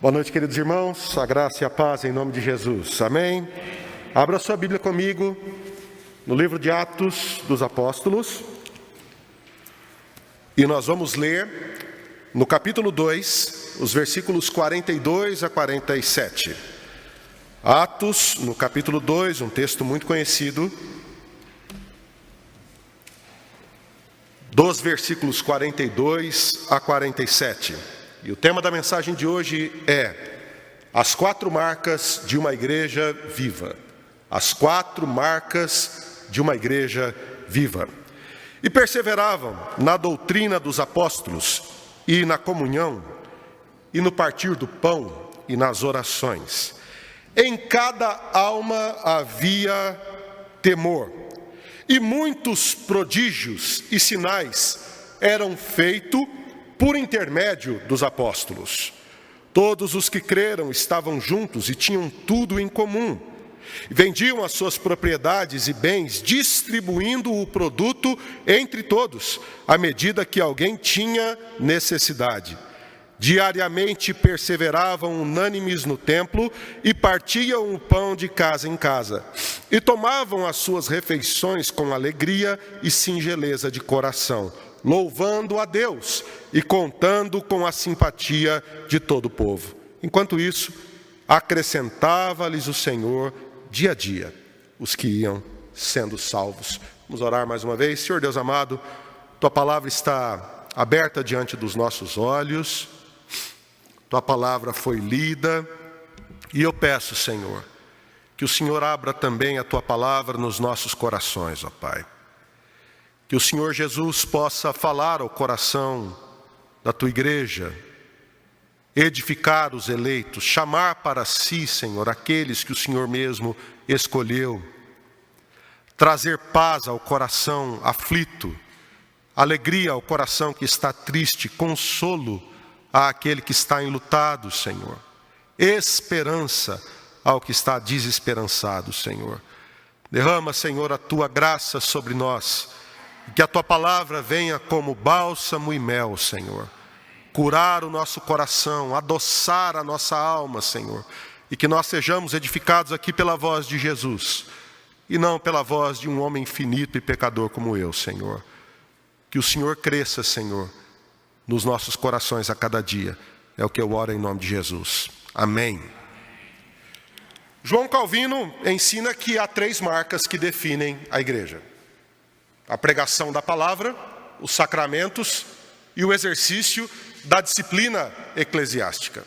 Boa noite, queridos irmãos, a graça e a paz em nome de Jesus, amém? Abra sua Bíblia comigo no livro de Atos dos Apóstolos e nós vamos ler no capítulo 2, os versículos 42 a 47. Atos, no capítulo 2, um texto muito conhecido, dos versículos 42 a 47. E o tema da mensagem de hoje é as 4 marcas de uma igreja viva. As 4 marcas de uma igreja viva. E perseveravam na doutrina dos apóstolos, e na comunhão, e no partir do pão, e nas orações. Em cada alma havia temor, e muitos prodígios e sinais eram feitos por intermédio dos apóstolos. Todos os que creram estavam juntos e tinham tudo em comum. Vendiam as suas propriedades e bens, distribuindo o produto entre todos, à medida que alguém tinha necessidade. Diariamente perseveravam unânimes no templo e partiam o pão de casa em casa. E tomavam as suas refeições com alegria e singeleza de coração, louvando a Deus e contando com a simpatia de todo o povo. Enquanto isso, acrescentava-lhes o Senhor dia a dia os que iam sendo salvos. Vamos orar mais uma vez. Senhor Deus amado, Tua palavra está aberta diante dos nossos olhos, Tua palavra foi lida, e eu peço, Senhor, que o Senhor abra também a Tua palavra nos nossos corações, ó Pai. Que o Senhor Jesus possa falar ao coração da Tua igreja, edificar os eleitos, chamar para si, Senhor, aqueles que o Senhor mesmo escolheu, trazer paz ao coração aflito, alegria ao coração que está triste, consolo àquele que está enlutado, Senhor, esperança ao que está desesperançado, Senhor. Derrama, Senhor, a Tua graça sobre nós, que a Tua palavra venha como bálsamo e mel, Senhor, curar o nosso coração, adoçar a nossa alma, Senhor, e que nós sejamos edificados aqui pela voz de Jesus, e não pela voz de um homem finito e pecador como eu, Senhor. Que o Senhor cresça, Senhor, nos nossos corações a cada dia. É o que eu oro em nome de Jesus. Amém. João Calvino ensina que há 3 marcas que definem a igreja: a pregação da palavra, os sacramentos e o exercício da disciplina eclesiástica.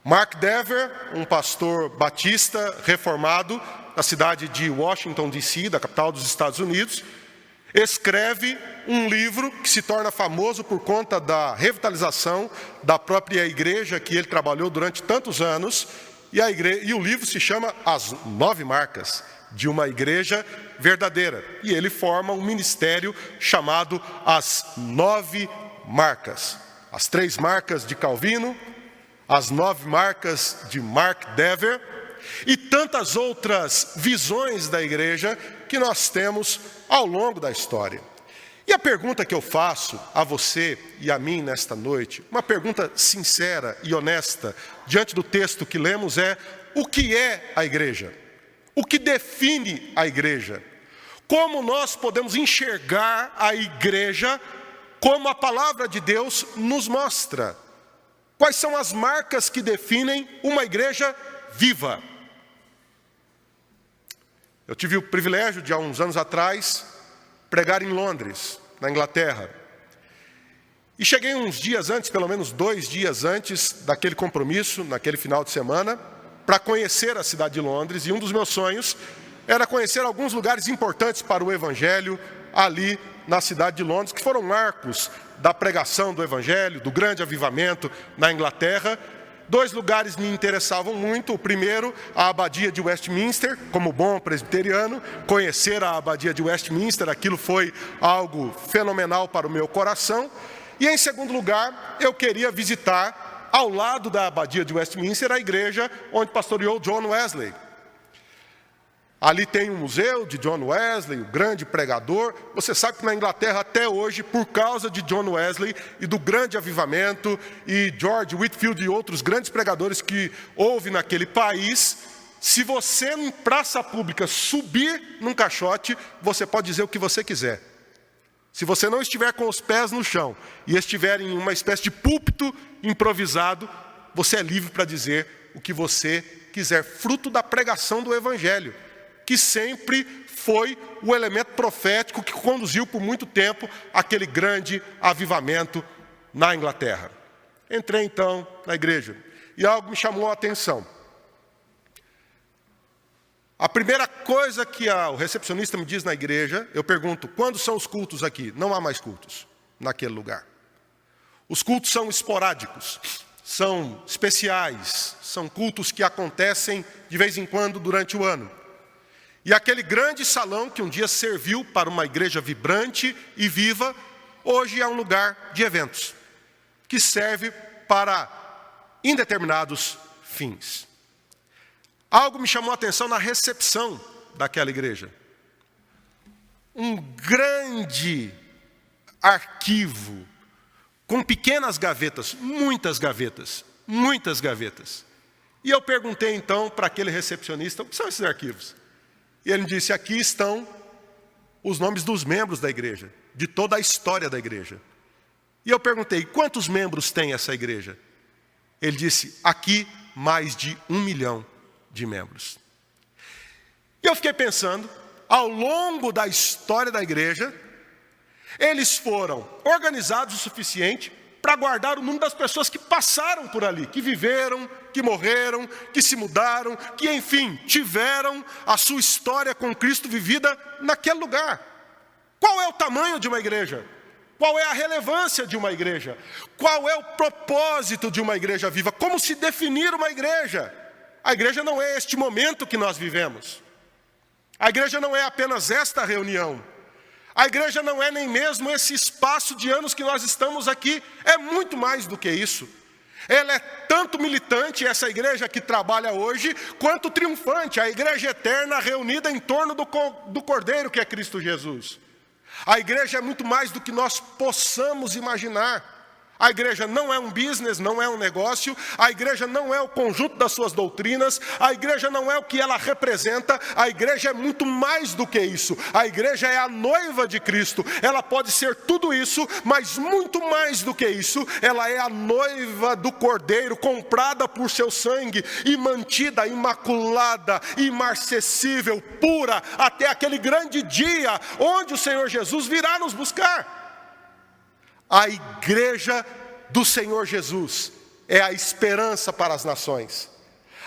Mark Dever, um pastor batista reformado da cidade de Washington, D.C., da capital dos Estados Unidos, escreve um livro que se torna famoso por conta da revitalização da própria igreja que ele trabalhou durante tantos anos, e o livro se chama As 9 Marcas de uma Igreja Verdadeira. E ele forma um ministério chamado As 9 Marcas. As 3 marcas de Calvino, as 9 marcas de Mark Dever e tantas outras visões da igreja que nós temos ao longo da história. E a pergunta que eu faço a você e a mim nesta noite, uma pergunta sincera e honesta, diante do texto que lemos, é: o que é a igreja? O que define a igreja? Como nós podemos enxergar a igreja como a palavra de Deus nos mostra? Quais são as marcas que definem uma igreja viva? Eu tive o privilégio de, há uns anos atrás, pregar em Londres, na Inglaterra. E cheguei uns dias antes, pelo menos 2 dias antes daquele compromisso, naquele final de semana, para conhecer a cidade de Londres. E um dos meus sonhos era conhecer alguns lugares importantes para o Evangelho ali na cidade de Londres, que foram marcos da pregação do Evangelho, do grande avivamento na Inglaterra. 2 lugares me interessavam muito. O primeiro, a abadia de Westminster. Como bom presbiteriano, conhecer a abadia de Westminster, aquilo foi algo fenomenal para o meu coração. E em segundo lugar, eu queria visitar, ao lado da abadia de Westminster, a igreja onde pastoreou John Wesley. Ali tem um museu de John Wesley, o grande pregador. Você sabe que na Inglaterra até hoje, por causa de John Wesley e do grande avivamento, e George Whitefield e outros grandes pregadores que houve naquele país, se você em praça pública subir num caixote, você pode dizer o que você quiser. Se você não estiver com os pés no chão e estiver em uma espécie de púlpito improvisado, você é livre para dizer o que você quiser, fruto da pregação do Evangelho, que sempre foi o elemento profético que conduziu por muito tempo aquele grande avivamento na Inglaterra. Entrei então na igreja e algo me chamou a atenção. A primeira coisa que o recepcionista me diz na igreja, eu pergunto, quando são os cultos aqui? Não há mais cultos naquele lugar. Os cultos são esporádicos, são especiais, são cultos que acontecem de vez em quando durante o ano. E aquele grande salão que um dia serviu para uma igreja vibrante e viva, hoje é um lugar de eventos, que serve para indeterminados fins. Algo me chamou a atenção na recepção daquela igreja. Um grande arquivo, com pequenas gavetas, muitas gavetas. E eu perguntei então para aquele recepcionista, o que são esses arquivos? E ele me disse, aqui estão os nomes dos membros da igreja, de toda a história da igreja. E eu perguntei, quantos membros tem essa igreja? Ele disse, aqui mais de 1 milhão de membros. E eu fiquei pensando, ao longo da história da igreja, eles foram organizados o suficiente para guardar o número das pessoas que passaram por ali, que viveram, que morreram, que se mudaram, que enfim, tiveram a sua história com Cristo vivida naquele lugar. Qual é o tamanho de uma igreja? Qual é a relevância de uma igreja? Qual é o propósito de uma igreja viva? Como se definir uma igreja? A igreja não é este momento que nós vivemos. A igreja não é apenas esta reunião. A igreja não é nem mesmo esse espaço de anos que nós estamos aqui. É muito mais do que isso. Ela é tanto militante, essa igreja que trabalha hoje, quanto triunfante. A igreja eterna reunida em torno do Cordeiro, que é Cristo Jesus. A igreja é muito mais do que nós possamos imaginar. A igreja não é um business, não é um negócio. A igreja não é o conjunto das suas doutrinas. A igreja não é o que ela representa. A igreja é muito mais do que isso. A igreja é a noiva de Cristo. Ela pode ser tudo isso, mas muito mais do que isso. Ela é a noiva do Cordeiro, comprada por seu sangue e mantida imaculada, imarcessível, pura, até aquele grande dia onde o Senhor Jesus virá nos buscar. A igreja do Senhor Jesus é a esperança para as nações.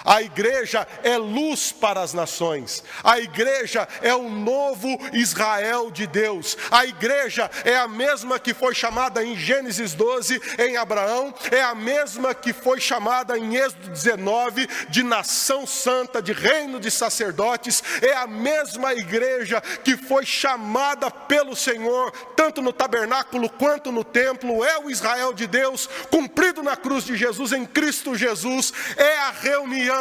A igreja é luz para as nações. A igreja é o novo Israel de Deus. A igreja é a mesma que foi chamada em Gênesis 12, em Abraão. É a mesma que foi chamada em Êxodo 19, de nação santa, de reino de sacerdotes. É a mesma igreja que foi chamada pelo Senhor, tanto no tabernáculo quanto no templo. É o Israel de Deus, cumprido na cruz de Jesus, em Cristo Jesus. É a reunião,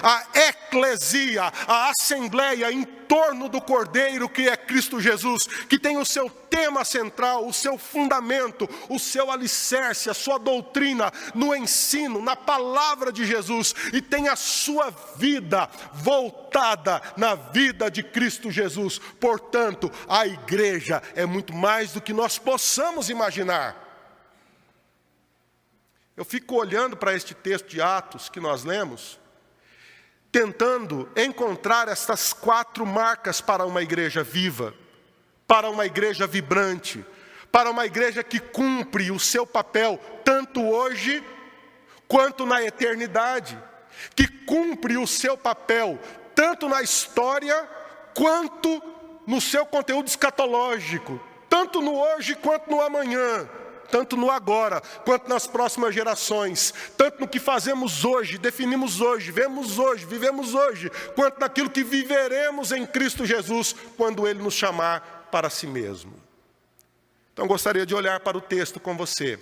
a eclesia, a assembleia em torno do Cordeiro, que é Cristo Jesus, que tem o seu tema central, o seu fundamento, o seu alicerce, a sua doutrina no ensino, na palavra de Jesus, e tem a sua vida voltada na vida de Cristo Jesus. Portanto, a igreja é muito mais do que nós possamos imaginar. Eu fico olhando para este texto de Atos que nós lemos, tentando encontrar estas 4 marcas para uma igreja viva, para uma igreja vibrante, para uma igreja que cumpre o seu papel tanto hoje quanto na eternidade, que cumpre o seu papel tanto na história quanto no seu conteúdo escatológico, tanto no hoje quanto no amanhã, tanto no agora, quanto nas próximas gerações, tanto no que fazemos hoje, definimos hoje, vemos hoje, vivemos hoje, quanto naquilo que viveremos em Cristo Jesus, quando Ele nos chamar para si mesmo. Então gostaria de olhar para o texto com você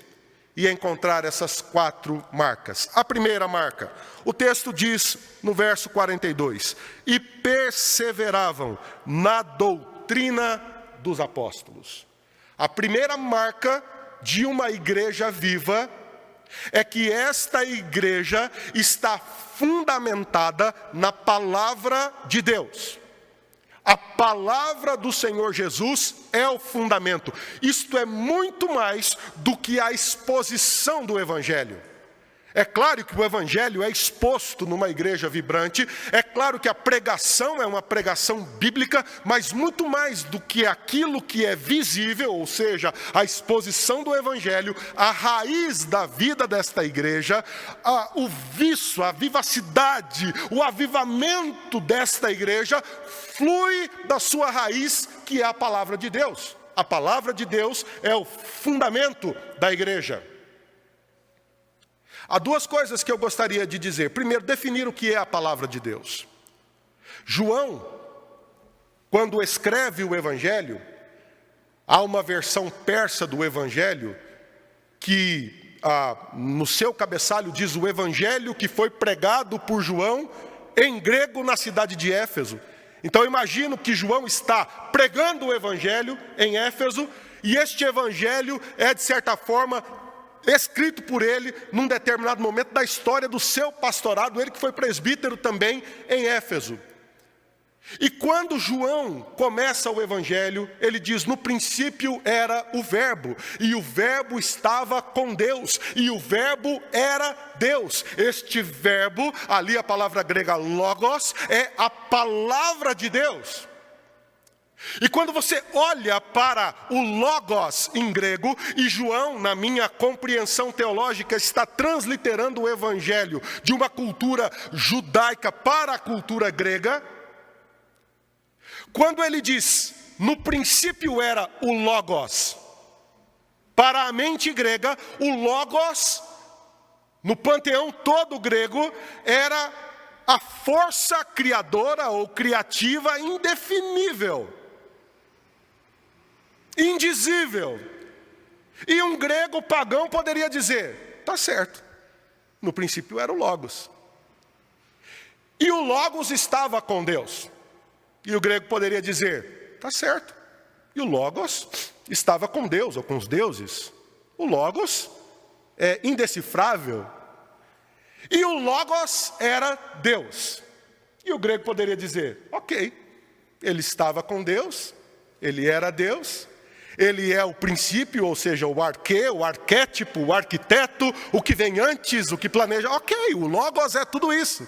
e encontrar essas 4 marcas. A primeira marca, o texto diz no verso 42, e perseveravam na doutrina dos apóstolos. A primeira marca de uma igreja viva é que esta igreja está fundamentada na palavra de Deus. A palavra do Senhor Jesus é o fundamento. Isto é muito mais do que a exposição do Evangelho. É claro que o Evangelho é exposto numa igreja vibrante, é claro que a pregação é uma pregação bíblica, mas muito mais do que aquilo que é visível, ou seja, a exposição do Evangelho, a raiz da vida desta igreja, o vício, a vivacidade, o avivamento desta igreja, flui da sua raiz, que é a palavra de Deus. A palavra de Deus é o fundamento da igreja. Há 2 coisas que eu gostaria de dizer. Primeiro, definir o que é a palavra de Deus. João, quando escreve o Evangelho, há uma versão persa do Evangelho que no seu cabeçalho diz o Evangelho que foi pregado por João em grego na cidade de Éfeso. Então eu imagino que João está pregando o Evangelho em Éfeso, e este Evangelho é de certa forma escrito por ele num determinado momento da história do seu pastorado, ele que foi presbítero também em Éfeso. E quando João começa o Evangelho, ele diz, no princípio era o Verbo, e o Verbo estava com Deus, e o Verbo era Deus. Este Verbo, ali a palavra grega logos, é a palavra de Deus. E quando você olha para o logos em grego, e João, na minha compreensão teológica, está transliterando o Evangelho de uma cultura judaica para a cultura grega, quando ele diz, no princípio era o logos, para a mente grega, o logos, no panteão todo grego, era a força criadora ou criativa indefinível, indizível. E um grego pagão poderia dizer, tá certo, no princípio era o logos. E o logos estava com Deus. E o grego poderia dizer, tá certo, e o logos estava com Deus ou com os deuses. O logos é indecifrável. E o logos era Deus. E o grego poderia dizer, ok, ele estava com Deus, ele era Deus, ele é o princípio, ou seja, o arquê, o arquétipo, o arquiteto, o que vem antes, o que planeja. Ok, o logos é tudo isso.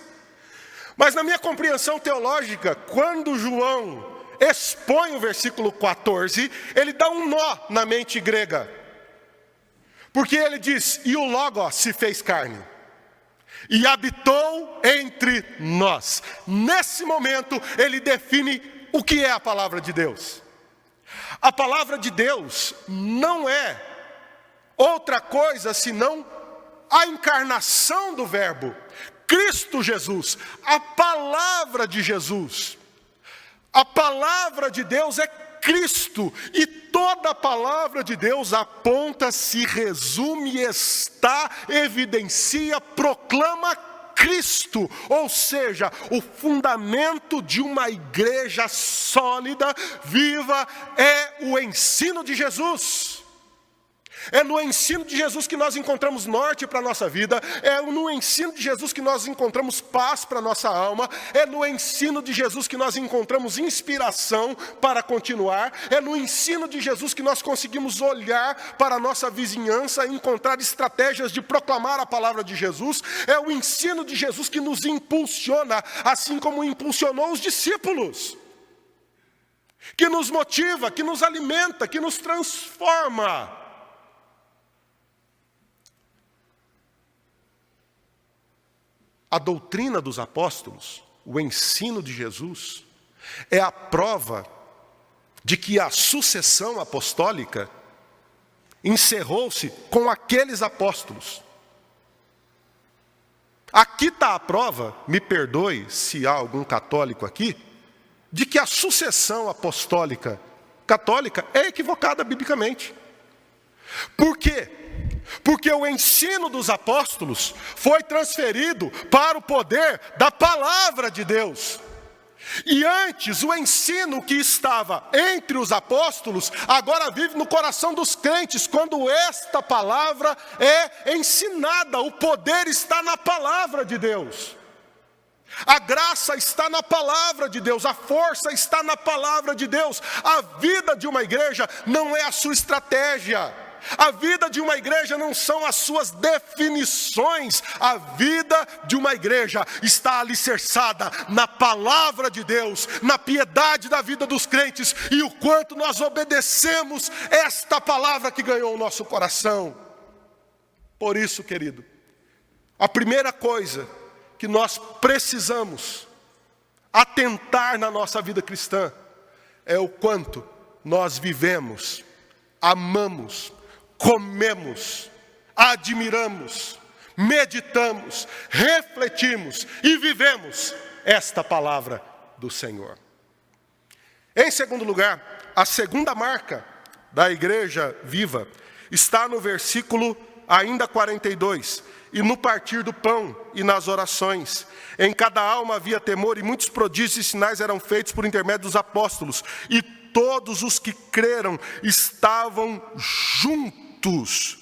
Mas na minha compreensão teológica, quando João expõe o versículo 14, ele dá um nó na mente grega. Porque ele diz, e o logos se fez carne, e habitou entre nós. Nesse momento, ele define o que é a palavra de Deus. A palavra de Deus não é outra coisa senão a encarnação do Verbo, Cristo Jesus, a palavra de Jesus. A palavra de Deus é Cristo, e toda a palavra de Deus aponta, se resume, está, evidencia, proclama Cristo, ou seja, o fundamento de uma igreja sólida, viva, é o ensino de Jesus. É no ensino de Jesus que nós encontramos norte para a nossa vida, é no ensino de Jesus que nós encontramos paz para a nossa alma, é no ensino de Jesus que nós encontramos inspiração para continuar, é no ensino de Jesus que nós conseguimos olhar para a nossa vizinhança e encontrar estratégias de proclamar a palavra de Jesus, é o ensino de Jesus que nos impulsiona, assim como impulsionou os discípulos, que nos motiva, que nos alimenta, que nos transforma. A doutrina dos apóstolos, o ensino de Jesus, é a prova de que a sucessão apostólica encerrou-se com aqueles apóstolos. Aqui está a prova, me perdoe se há algum católico aqui, de que a sucessão apostólica católica é equivocada biblicamente. Por quê? Porque o ensino dos apóstolos foi transferido para o poder da palavra de Deus. E antes, o ensino que estava entre os apóstolos, agora vive no coração dos crentes, quando esta palavra é ensinada. O poder está na palavra de Deus. A graça está na palavra de Deus, a força está na palavra de Deus. A vida de uma igreja não é a sua estratégia. A vida de uma igreja não são as suas definições. A vida de uma igreja está alicerçada na palavra de Deus, na piedade da vida dos crentes e o quanto nós obedecemos esta palavra que ganhou o nosso coração. Por isso, querido, a primeira coisa que nós precisamos atentar na nossa vida cristã é o quanto nós vivemos, amamos, comemos, admiramos, meditamos, refletimos e vivemos esta palavra do Senhor. Em segundo lugar, a segunda marca da igreja viva está no versículo ainda 42, e no partir do pão e nas orações. Em cada alma havia temor, e muitos prodígios e sinais eram feitos por intermédio dos apóstolos, e todos os que creram estavam juntos,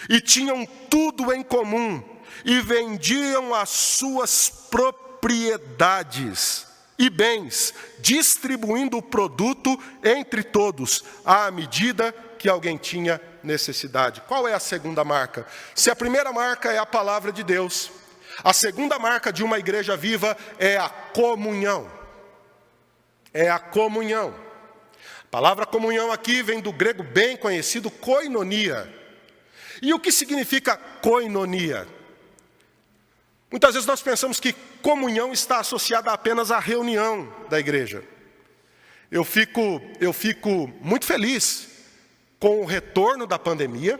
e tinham tudo em comum, e vendiam as suas propriedades e bens, distribuindo o produto entre todos, à medida que alguém tinha necessidade. Qual é a segunda marca? Se a primeira marca é a palavra de Deus, a segunda marca de uma igreja viva é a comunhão. É a comunhão. A palavra comunhão aqui vem do grego bem conhecido, koinonia. E o que significa koinonia? Muitas vezes nós pensamos que comunhão está associada apenas à reunião da igreja. Eu fico muito feliz com o retorno da pandemia.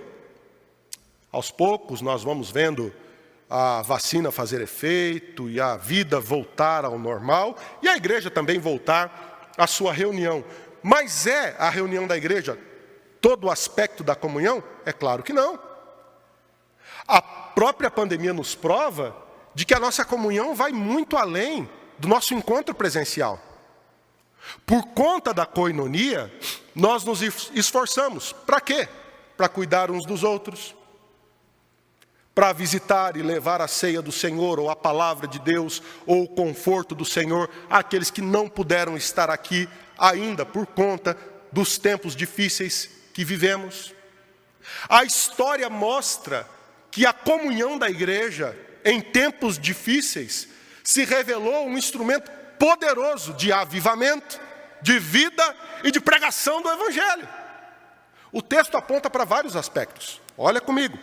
Aos poucos nós vamos vendo a vacina fazer efeito e a vida voltar ao normal, e a igreja também voltar à sua reunião. Mas é a reunião da igreja todo o aspecto da comunhão? É claro que não. A própria pandemia nos prova de que a nossa comunhão vai muito além do nosso encontro presencial. Por conta da koinonia, nós nos esforçamos. Para quê? Para cuidar uns dos outros, para visitar e levar a ceia do Senhor, ou a palavra de Deus, ou o conforto do Senhor, àqueles que não puderam estar aqui ainda por conta dos tempos difíceis que vivemos. A história mostra que a comunhão da igreja, em tempos difíceis, se revelou um instrumento poderoso de avivamento, de vida e de pregação do Evangelho. O texto aponta para vários aspectos. Olha comigo.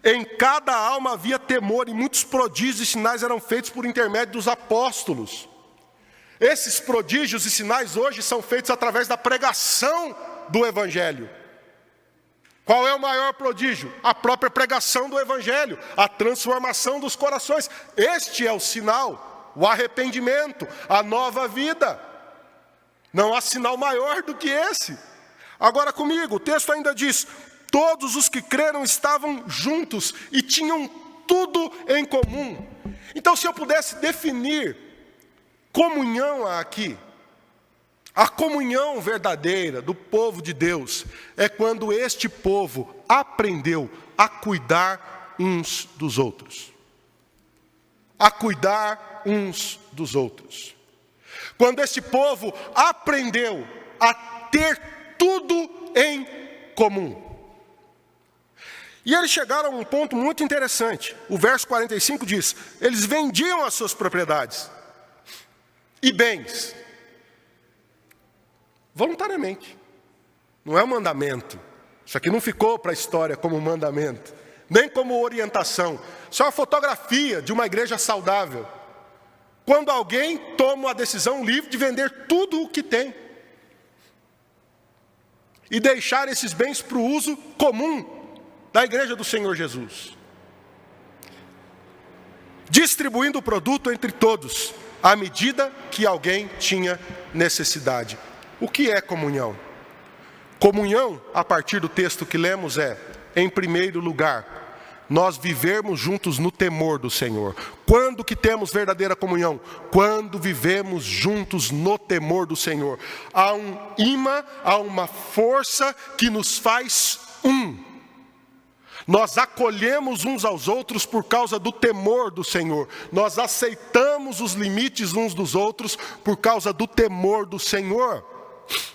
Em cada alma havia temor, e muitos prodígios e sinais eram feitos por intermédio dos apóstolos. Esses prodígios e sinais hoje são feitos através da pregação do Evangelho. Qual é o maior prodígio? A própria pregação do Evangelho, a transformação dos corações. Este é o sinal, o arrependimento, a nova vida. Não há sinal maior do que esse. Agora comigo, o texto ainda diz: todos os que creram estavam juntos e tinham tudo em comum. Então, se eu pudesse definir comunhão aqui, a comunhão verdadeira do povo de Deus é quando este povo aprendeu a cuidar uns dos outros. A cuidar uns dos outros. Quando este povo aprendeu a ter tudo em comum. E eles chegaram a um ponto muito interessante. O verso 45 diz: eles vendiam as suas propriedades e bens, voluntariamente. Não é um mandamento. Isso aqui não ficou para a história como um mandamento, nem como orientação. Isso é uma fotografia de uma igreja saudável. Quando alguém toma a decisão livre de vender tudo o que tem e deixar esses bens para o uso comum da igreja do Senhor Jesus, distribuindo o produto entre todos, à medida que alguém tinha necessidade. O que é comunhão? Comunhão, a partir do texto que lemos, é em primeiro lugar, nós vivermos juntos no temor do Senhor. Quando que temos verdadeira comunhão? Quando vivemos juntos no temor do Senhor. Há um imã, há uma força que nos faz um. Nós acolhemos uns aos outros por causa do temor do Senhor. Nós aceitamos os limites uns dos outros por causa do temor do Senhor.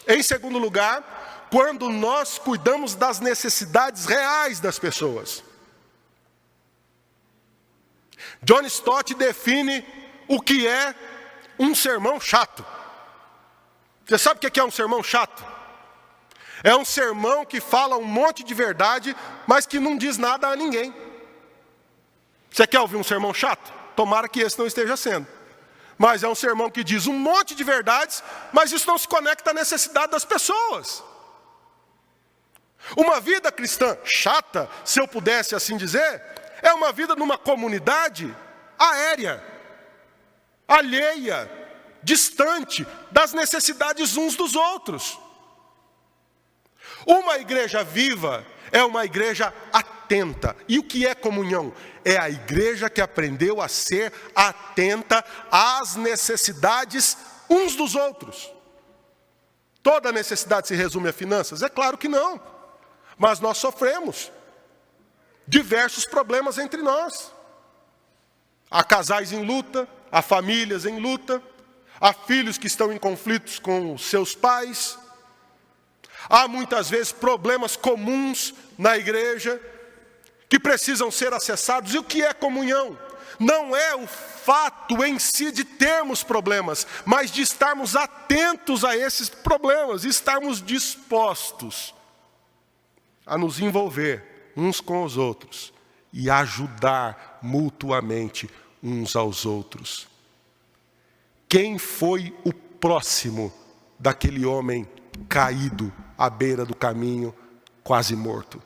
Em segundo lugar, quando nós cuidamos das necessidades reais das pessoas. John Stott define o que é um sermão chato. Você sabe o que é um sermão chato? É um sermão que fala um monte de verdade, mas que não diz nada a ninguém. Você quer ouvir um sermão chato? Tomara que esse não esteja sendo. Mas é um sermão que diz um monte de verdades, mas isso não se conecta à necessidade das pessoas. Uma vida cristã chata, se eu pudesse assim dizer, é uma vida numa comunidade aérea, alheia, distante das necessidades uns dos outros. Uma igreja viva é uma igreja atenta. E o que é comunhão? É a igreja que aprendeu a ser atenta às necessidades uns dos outros. Toda necessidade se resume a finanças? É claro que não. Mas nós sofremos diversos problemas entre nós. Há casais em luta, há famílias em luta, há filhos que estão em conflitos com os seus pais. Há muitas vezes problemas comuns na igreja que precisam ser acessados. E o que é comunhão? Não é o fato em si de termos problemas, mas de estarmos atentos a esses problemas, e estarmos dispostos a nos envolver uns com os outros e ajudar mutuamente uns aos outros. Quem foi o próximo daquele homem caído à beira do caminho, quase morto?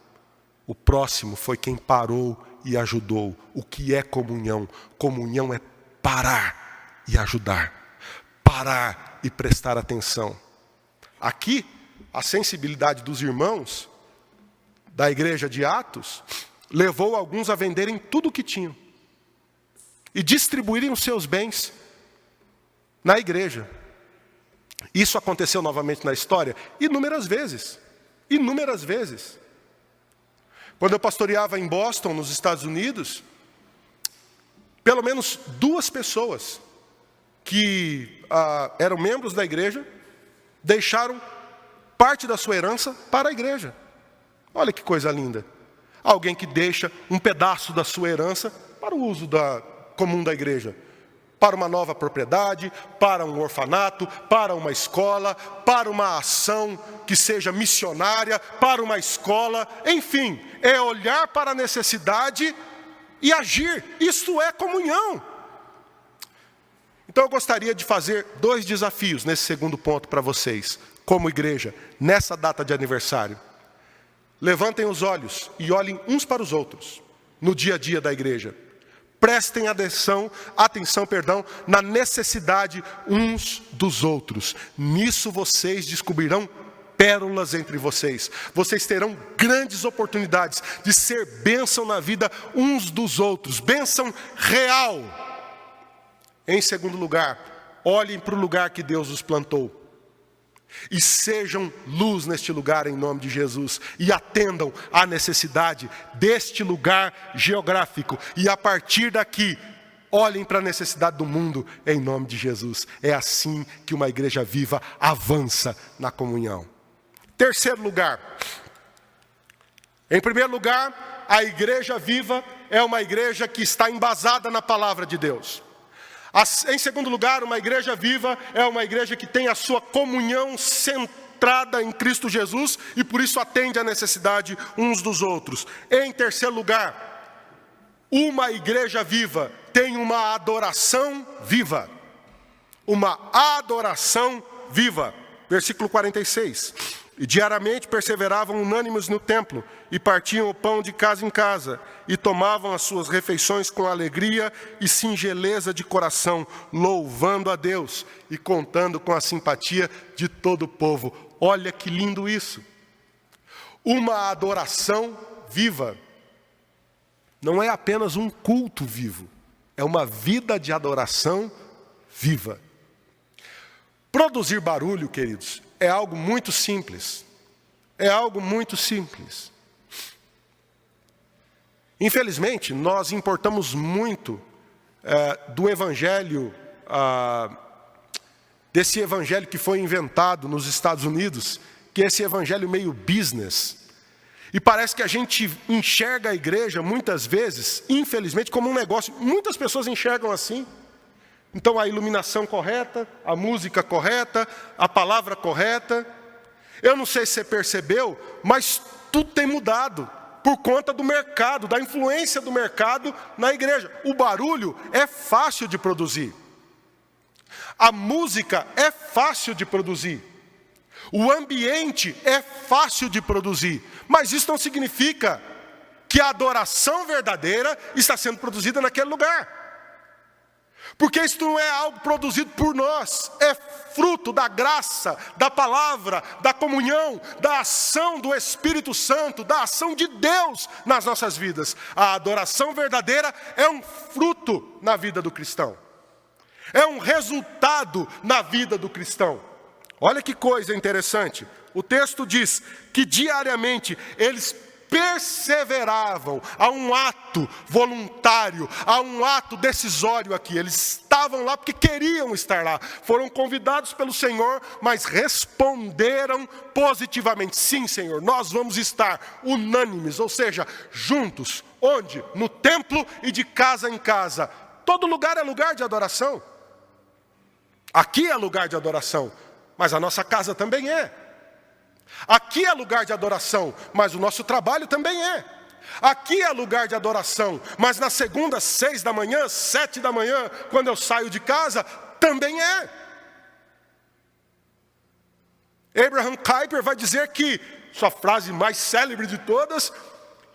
O próximo foi quem parou e ajudou. O que é comunhão? Comunhão é parar e ajudar, parar e prestar atenção. Aqui, a sensibilidade dos irmãos da igreja de Atos levou alguns a venderem tudo o que tinham e distribuírem os seus bens na igreja. Isso aconteceu novamente na história inúmeras vezes. Inúmeras vezes. Quando eu pastoreava em Boston, nos Estados Unidos, pelo menos 2 pessoas que eram membros da igreja deixaram parte da sua herança para a igreja. Olha que coisa linda. Alguém que deixa um pedaço da sua herança para o uso comum da igreja. Para uma nova propriedade, para um orfanato, para uma escola, para uma ação que seja missionária, para uma escola, enfim, é olhar para a necessidade e agir. Isso é comunhão. Então eu gostaria de fazer 2 desafios nesse segundo ponto para vocês, como igreja, nessa data de aniversário. Levantem os olhos e olhem uns para os outros, no dia a dia da igreja. Prestem atenção, na necessidade uns dos outros. Nisso vocês descobrirão pérolas entre vocês. Vocês terão grandes oportunidades de ser bênção na vida uns dos outros. Bênção real. Em segundo lugar, olhem para o lugar que Deus os plantou. E sejam luz neste lugar em nome de Jesus. E atendam à necessidade deste lugar geográfico. E a partir daqui, olhem para a necessidade do mundo em nome de Jesus. É assim que uma igreja viva avança na comunhão. Terceiro lugar. Em primeiro lugar, a igreja viva é uma igreja que está embasada na palavra de Deus. Em segundo lugar, uma igreja viva é uma igreja que tem a sua comunhão centrada em Cristo Jesus e por isso atende à necessidade uns dos outros. Em terceiro lugar, uma igreja viva tem uma adoração viva. Uma adoração viva. Versículo 46. E diariamente perseveravam unânimes no templo, e partiam o pão de casa em casa, e tomavam as suas refeições com alegria e singeleza de coração, louvando a Deus e contando com a simpatia de todo o povo. Olha que lindo isso! Uma adoração viva não é apenas um culto vivo, é uma vida de adoração viva. Produzir barulho, queridos, é algo muito simples. É algo muito simples. Infelizmente, nós importamos muito do evangelho, desse evangelho que foi inventado nos Estados Unidos, que é esse evangelho meio business. E parece que a gente enxerga a igreja, muitas vezes, infelizmente, como um negócio. Muitas pessoas enxergam assim. Então, a iluminação correta, a música correta, a palavra correta. Eu não sei se você percebeu, mas tudo tem mudado por conta do mercado, da influência do mercado na igreja. O barulho é fácil de produzir. A música é fácil de produzir. O ambiente é fácil de produzir. Mas isso não significa que a adoração verdadeira está sendo produzida naquele lugar. Porque isso não é algo produzido por nós, é fruto da graça, da palavra, da comunhão, da ação do Espírito Santo, da ação de Deus nas nossas vidas. A adoração verdadeira é um fruto na vida do cristão. É um resultado na vida do cristão. Olha que coisa interessante. O texto diz que diariamente eles perseveravam a um ato voluntário, a um ato decisório aqui. Eles estavam lá porque queriam estar lá. Foram convidados pelo Senhor, mas responderam positivamente. Sim, Senhor, nós vamos estar unânimes, ou seja, juntos. Onde? No templo e de casa em casa. Todo lugar é lugar de adoração. Aqui é lugar de adoração, mas a nossa casa também é. Aqui é lugar de adoração, mas o nosso trabalho também é. Aqui é lugar de adoração, mas na segunda, 6 da manhã, 7 da manhã, quando eu saio de casa, também é. Abraham Kuyper vai dizer que, sua frase mais célebre de todas,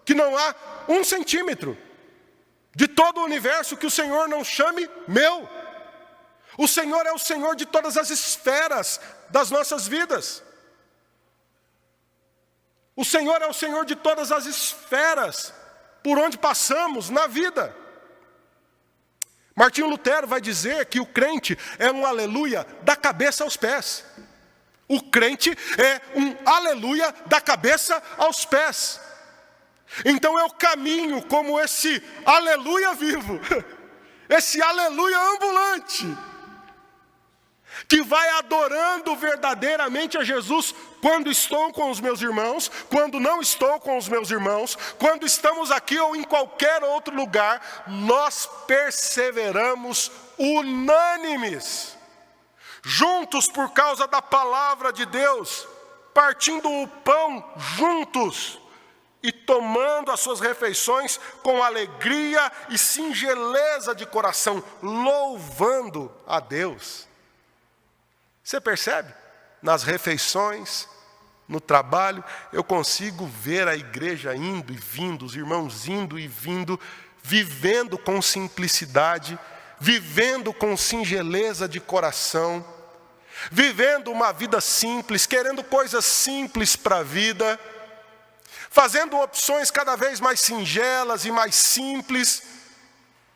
que não há 1 centímetro de todo o universo que o Senhor não chame meu. O Senhor é o Senhor de todas as esferas das nossas vidas. O Senhor é o Senhor de todas as esferas por onde passamos na vida. Martinho Lutero vai dizer que o crente é um aleluia da cabeça aos pés. O crente é um aleluia da cabeça aos pés. Então eu caminho como esse aleluia vivo, esse aleluia ambulante, que vai adorando verdadeiramente a Jesus quando estou com os meus irmãos, quando não estou com os meus irmãos, quando estamos aqui ou em qualquer outro lugar, nós perseveramos unânimes, juntos por causa da palavra de Deus, partindo o pão juntos e tomando as suas refeições com alegria e singeleza de coração, louvando a Deus. Você percebe? Nas refeições, no trabalho, eu consigo ver a igreja indo e vindo, os irmãos indo e vindo, vivendo com simplicidade, vivendo com singeleza de coração, vivendo uma vida simples, querendo coisas simples para a vida, fazendo opções cada vez mais singelas e mais simples,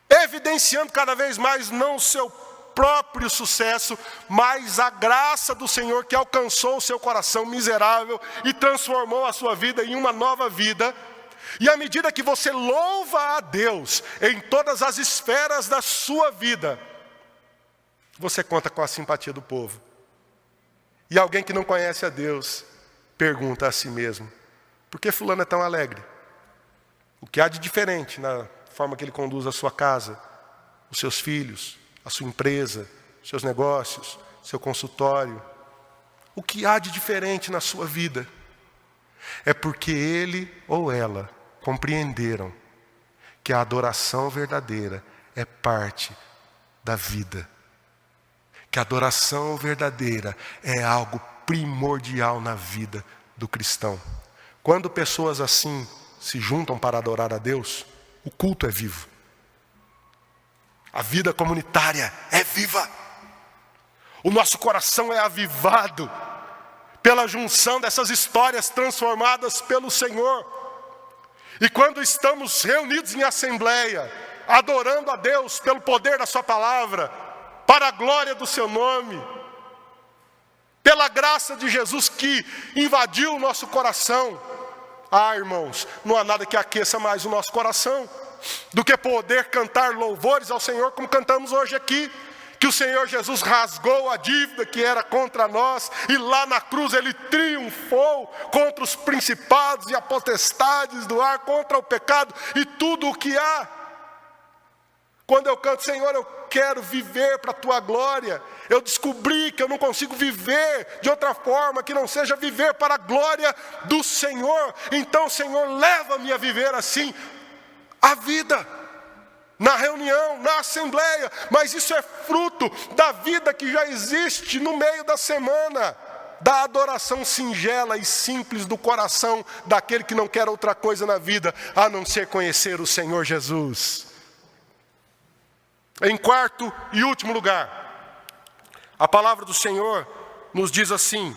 evidenciando cada vez mais não o seu próprio sucesso, mas a graça do Senhor que alcançou o seu coração miserável e transformou a sua vida em uma nova vida. E à medida que você louva a Deus em todas as esferas da sua vida, você conta com a simpatia do povo. E alguém que não conhece a Deus pergunta a si mesmo: por que fulano é tão alegre? O que há de diferente na forma que ele conduz a sua casa, os seus filhos, a sua empresa, seus negócios, seu consultório? O que há de diferente na sua vida? É porque ele ou ela compreenderam que a adoração verdadeira é parte da vida. Que a adoração verdadeira é algo primordial na vida do cristão. Quando pessoas assim se juntam para adorar a Deus, o culto é vivo. A vida comunitária é viva. O nosso coração é avivado pela junção dessas histórias transformadas pelo Senhor. E quando estamos reunidos em assembleia, adorando a Deus pelo poder da sua palavra, para a glória do seu nome, pela graça de Jesus que invadiu o nosso coração, irmãos, não há nada que aqueça mais o nosso coração do que poder cantar louvores ao Senhor como cantamos hoje aqui, que o Senhor Jesus rasgou a dívida que era contra nós, e lá na cruz Ele triunfou contra os principados e a potestades do ar, contra o pecado e tudo o que há. Quando eu canto, Senhor, eu quero viver para a Tua glória, eu descobri que eu não consigo viver de outra forma, que não seja viver para a glória do Senhor. Então, Senhor, leva-me a viver assim, a vida, na reunião, na assembleia, mas isso é fruto da vida que já existe no meio da semana, da adoração singela e simples do coração daquele que não quer outra coisa na vida, a não ser conhecer o Senhor Jesus. Em quarto e último lugar, a palavra do Senhor nos diz assim: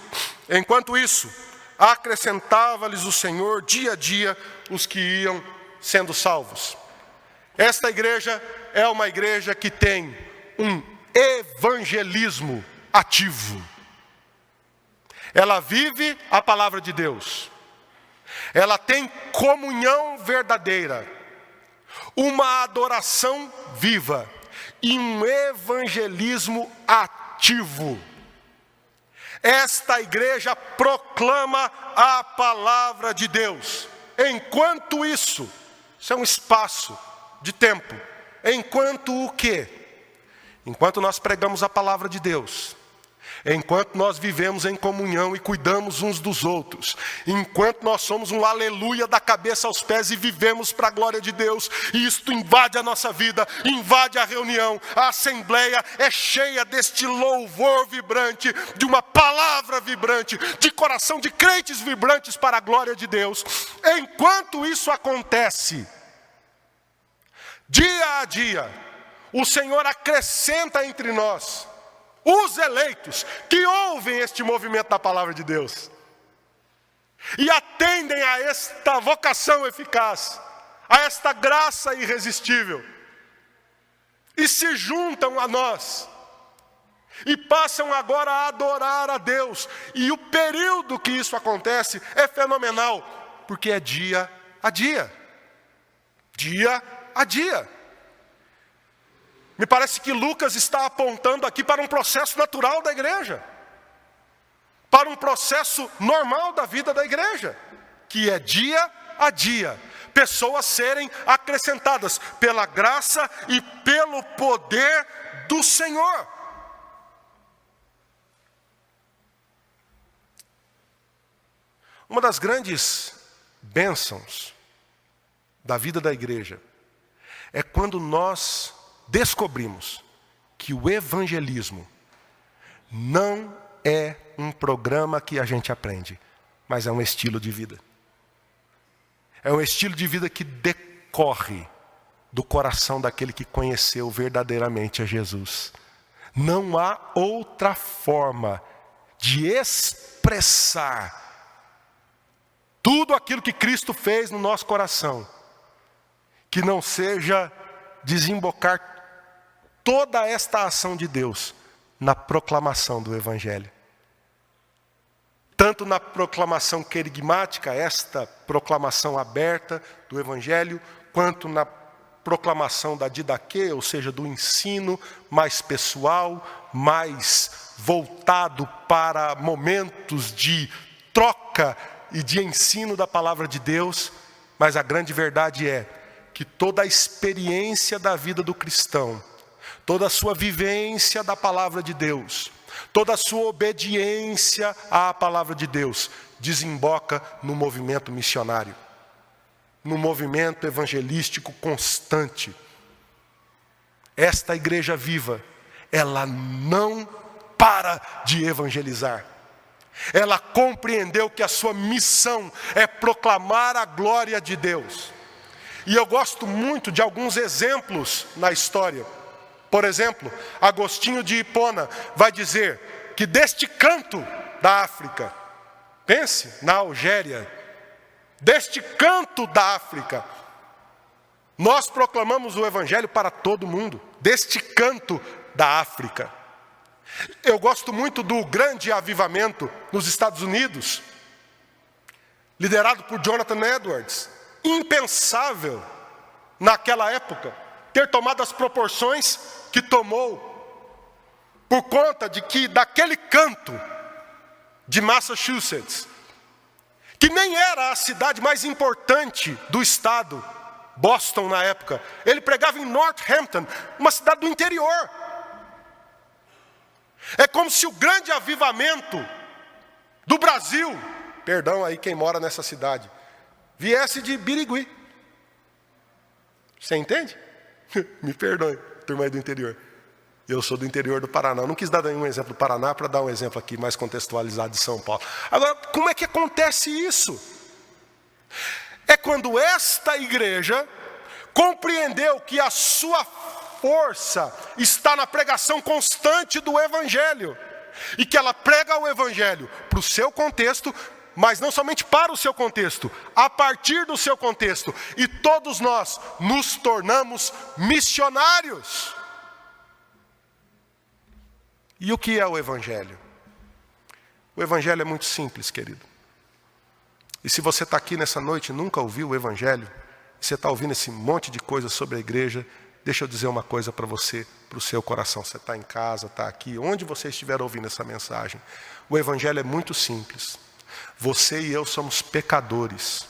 enquanto isso, acrescentava-lhes o Senhor dia a dia os que iam sendo salvos. Esta igreja é uma igreja que tem um evangelismo ativo. Ela vive a palavra de Deus. Ela tem comunhão verdadeira, uma adoração viva e um evangelismo ativo. Esta igreja proclama a palavra de Deus. Enquanto isso é um espaço de tempo. Enquanto o quê? Enquanto nós pregamos a palavra de Deus. Enquanto nós vivemos em comunhão e cuidamos uns dos outros. Enquanto nós somos um aleluia da cabeça aos pés e vivemos para a glória de Deus. E isto invade a nossa vida, invade a reunião. A assembleia é cheia deste louvor vibrante, de uma palavra vibrante, de coração de crentes vibrantes para a glória de Deus. Enquanto isso acontece, dia a dia, o Senhor acrescenta entre nós os eleitos que ouvem este movimento da palavra de Deus e atendem a esta vocação eficaz, a esta graça irresistível, e se juntam a nós e passam agora a adorar a Deus. E o período que isso acontece é fenomenal, porque é dia a dia. Dia a dia. Me parece que Lucas está apontando aqui para um processo natural da igreja, para um processo normal da vida da igreja, que é dia a dia, pessoas serem acrescentadas pela graça e pelo poder do Senhor. Uma das grandes bênçãos da vida da igreja é quando nós descobrimos que o evangelismo não é um programa que a gente aprende, mas é um estilo de vida. É um estilo de vida que decorre do coração daquele que conheceu verdadeiramente a Jesus. Não há outra forma de expressar tudo aquilo que Cristo fez no nosso coração, que não seja desembocar toda esta ação de Deus na proclamação do Evangelho. Tanto na proclamação querigmática, esta proclamação aberta do Evangelho, quanto na proclamação da didaquê, ou seja, do ensino mais pessoal, mais voltado para momentos de troca e de ensino da palavra de Deus. Mas a grande verdade é que toda a experiência da vida do cristão, toda a sua vivência da palavra de Deus, toda a sua obediência à palavra de Deus, desemboca no movimento missionário, no movimento evangelístico constante. Esta igreja viva, ela não para de evangelizar. Ela compreendeu que a sua missão é proclamar a glória de Deus. E eu gosto muito de alguns exemplos na história. Por exemplo, Agostinho de Hipona vai dizer que deste canto da África, pense na Algéria, deste canto da África, nós proclamamos o Evangelho para todo mundo, deste canto da África. Eu gosto muito do grande avivamento nos Estados Unidos, liderado por Jonathan Edwards. Impensável naquela época ter tomado as proporções que tomou, por conta de que daquele canto de Massachusetts, que nem era a cidade mais importante do estado, Boston na época, ele pregava em Northampton, uma cidade do interior. É como se o grande avivamento do Brasil, perdão aí quem mora nessa cidade, viesse de Birigui. Você entende? Me perdoe, turma aí do interior. Eu sou do interior do Paraná. Eu não quis dar nenhum exemplo do Paraná para dar um exemplo aqui mais contextualizado de São Paulo. Agora, como é que acontece isso? É quando esta igreja compreendeu que a sua força está na pregação constante do Evangelho. E que ela prega o Evangelho para o seu contexto, mas não somente para o seu contexto, a partir do seu contexto. E todos nós nos tornamos missionários. E o que é o Evangelho? O Evangelho é muito simples, querido. E se você está aqui nessa noite e nunca ouviu o Evangelho, e você está ouvindo esse monte de coisas sobre a igreja, deixa eu dizer uma coisa para você, para o seu coração. Você está em casa, está aqui, onde você estiver ouvindo essa mensagem. O Evangelho é muito simples. Você e eu somos pecadores.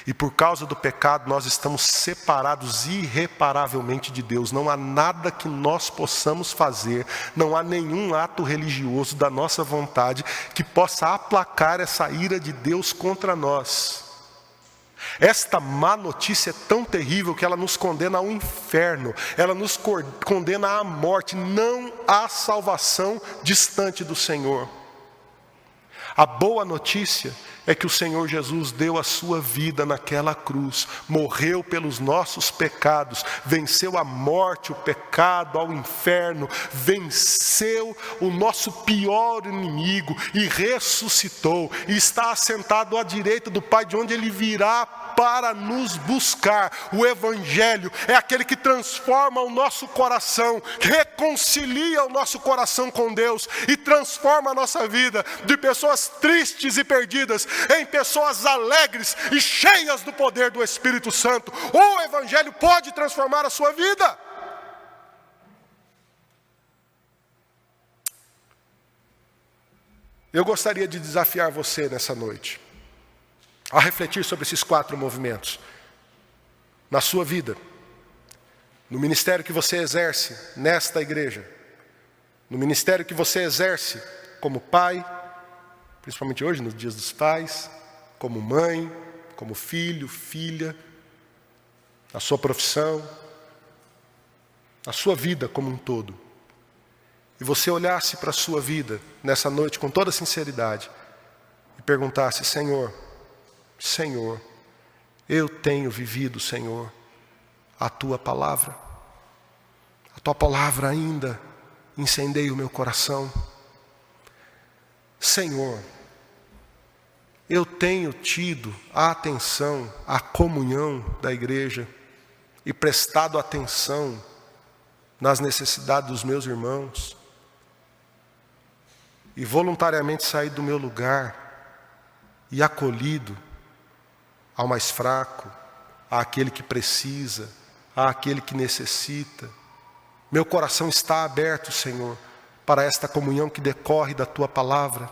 E por causa do pecado nós estamos separados irreparavelmente de Deus. Não há nada que nós possamos fazer, não há nenhum ato religioso da nossa vontade que possa aplacar essa ira de Deus contra nós. Esta má notícia é tão terrível que ela nos condena ao inferno, ela nos condena à morte. Não há salvação distante do Senhor. A boa notícia é que o Senhor Jesus deu a sua vida naquela cruz, morreu pelos nossos pecados, venceu a morte, o pecado, ao inferno, venceu o nosso pior inimigo e ressuscitou, e está assentado à direita do Pai, de onde Ele virá para nos buscar. O Evangelho é aquele que transforma o nosso coração, reconcilia o nosso coração com Deus e transforma a nossa vida de pessoas tristes e perdidas em pessoas alegres e cheias do poder do Espírito Santo. O Evangelho pode transformar a sua vida. Eu gostaria de desafiar você nessa noite a refletir sobre esses 4 movimentos na sua vida, no ministério que você exerce nesta igreja, no ministério que você exerce como pai, principalmente hoje, nos dias dos pais, como mãe, como filho, filha, na sua profissão, na sua vida como um todo. E você olhasse para a sua vida nessa noite com toda sinceridade e perguntasse: Senhor, eu tenho vivido, Senhor, a Tua palavra. A Tua palavra ainda incendeia o meu coração. Senhor, eu tenho tido a atenção, a comunhão da igreja e prestado atenção nas necessidades dos meus irmãos e voluntariamente saído do meu lugar e acolhido ao mais fraco, àquele que precisa, àquele que necessita. Meu coração está aberto, Senhor, para esta comunhão que decorre da Tua palavra.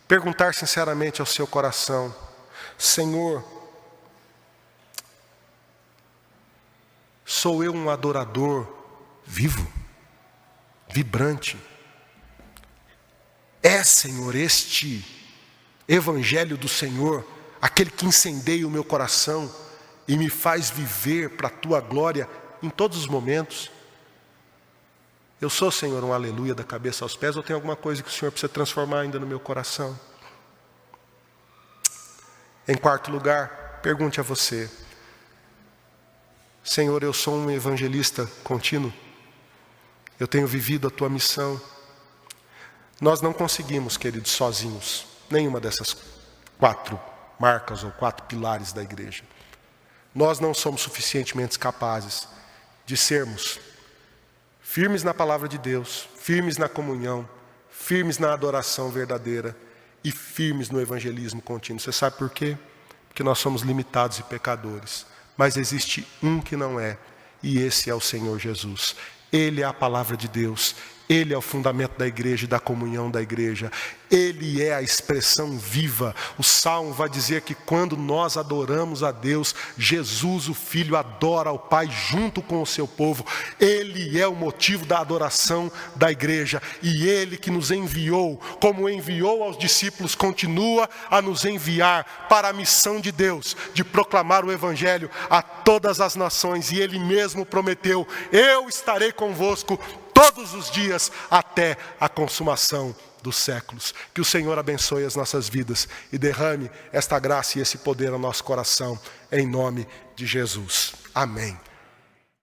Perguntar sinceramente ao seu coração: Senhor, sou eu um adorador vivo, vibrante? É, Senhor, este Evangelho do Senhor aquele que incendeia o meu coração e me faz viver para a Tua glória em todos os momentos? Eu sou, Senhor, um aleluia da cabeça aos pés, ou tem alguma coisa que o Senhor precisa transformar ainda no meu coração? Em 4º lugar, pergunte a você: Senhor, eu sou um evangelista contínuo? Eu tenho vivido a Tua missão? Nós não conseguimos, queridos, sozinhos, nenhuma dessas 4 marcas ou 4 pilares da igreja. Nós não somos suficientemente capazes de sermos firmes na palavra de Deus, firmes na comunhão, firmes na adoração verdadeira e firmes no evangelismo contínuo. Você sabe por quê? Porque nós somos limitados e pecadores. Mas existe um que não é, e esse é o Senhor Jesus. Ele é a palavra de Deus. Ele é o fundamento da igreja e da comunhão da igreja. Ele é a expressão viva. O Salmo vai dizer que quando nós adoramos a Deus, Jesus, o Filho, adora ao Pai junto com o seu povo. Ele é o motivo da adoração da igreja. E Ele que nos enviou, como enviou aos discípulos, continua a nos enviar para a missão de Deus, de proclamar o Evangelho a todas as nações. E Ele mesmo prometeu: eu estarei convosco todos os dias até a consumação dos séculos. Que o Senhor abençoe as nossas vidas e derrame esta graça e esse poder ao nosso coração, em nome de Jesus. Amém.